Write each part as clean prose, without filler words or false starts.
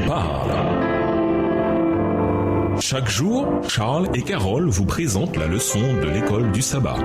parle. Chaque jour, Charles et Carole vous présentent la leçon de l'école du sabbat.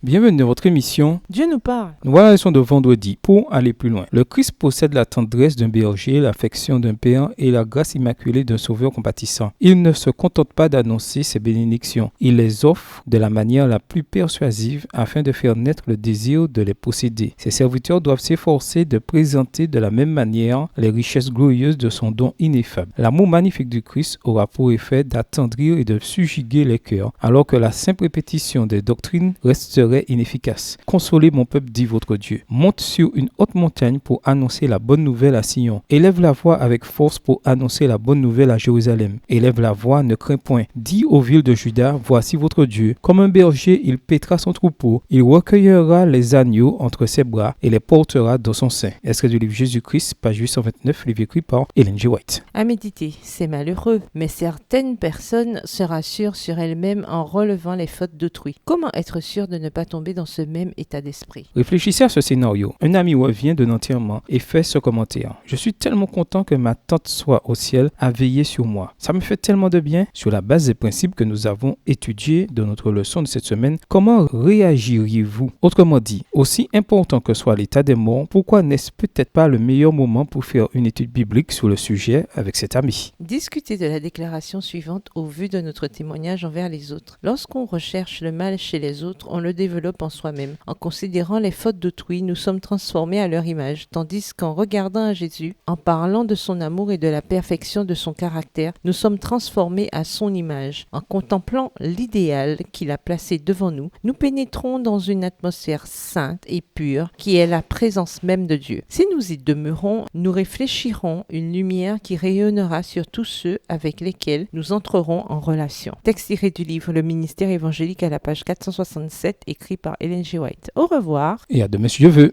Bienvenue dans votre émission Dieu nous parle. Voilà la leçon de vendredi. Pour aller plus loin, le Christ possède la tendresse d'un berger, l'affection d'un père et la grâce immaculée d'un sauveur compatissant. Il ne se contente pas d'annoncer ses bénédictions. Il les offre de la manière la plus persuasive afin de faire naître le désir de les posséder. Ses serviteurs doivent s'efforcer de présenter de la même manière les richesses glorieuses de son don ineffable. L'amour magnifique du Christ aura pour effet d'attendrir et de subjuguer les cœurs, alors que la simple répétition des doctrines resterait inefficace. Consolez mon peuple, dit votre Dieu. Monte sur une haute montagne pour annoncer la bonne nouvelle à Sion. Élève la voix avec force pour annoncer la bonne nouvelle à Jérusalem. Élève la voix, ne crains point. Dis aux villes de Juda, voici votre Dieu. Comme un berger, il paîtra son troupeau. Il recueillera les agneaux entre ses bras et les portera dans son sein. Extrait du livre Jésus-Christ, page 829, livre écrit par Ellen G. White. À méditer, c'est malheureux, mais certaines personnes se rassurent sur elles-mêmes en relevant les fautes d'autrui. Comment être sûr de ne pas tomber dans ce même état d'esprit? Réfléchissez à ce scénario. Un ami revient d'un enterrement et fait ce commentaire. Je suis tellement content que ma tante soit au ciel à veiller sur moi. Ça me fait tellement de bien. Sur la base des principes que nous avons étudiés dans notre leçon de cette semaine, comment réagiriez-vous? Autrement dit, aussi important que soit l'état des morts, pourquoi n'est-ce peut-être pas le meilleur moment pour faire une étude biblique sur le sujet avec cet ami? Discutez de la déclaration suivante au vu de notre témoignage envers les autres. Lorsqu'on recherche le mal chez les autres, on le développe en soi-même. En considérant les fautes d'autrui, nous sommes transformés à leur image, tandis qu'en regardant à Jésus, en parlant de son amour et de la perfection de son caractère, nous sommes transformés à son image. En contemplant l'idéal qu'il a placé devant nous, nous pénétrons dans une atmosphère sainte et pure qui est la présence même de Dieu. Si nous y demeurons, nous réfléchirons une lumière qui rayonnera sur tous ceux avec lesquels nous entrerons en relation. Texte tiré du livre Le ministère évangélique à la page 467, écrit par Ellen G. White. Au revoir. Et à demain si Dieu veut.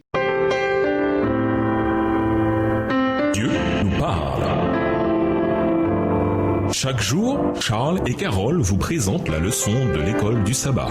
Dieu nous parle. Chaque jour, Charles et Carole vous présentent la leçon de l'école du sabbat.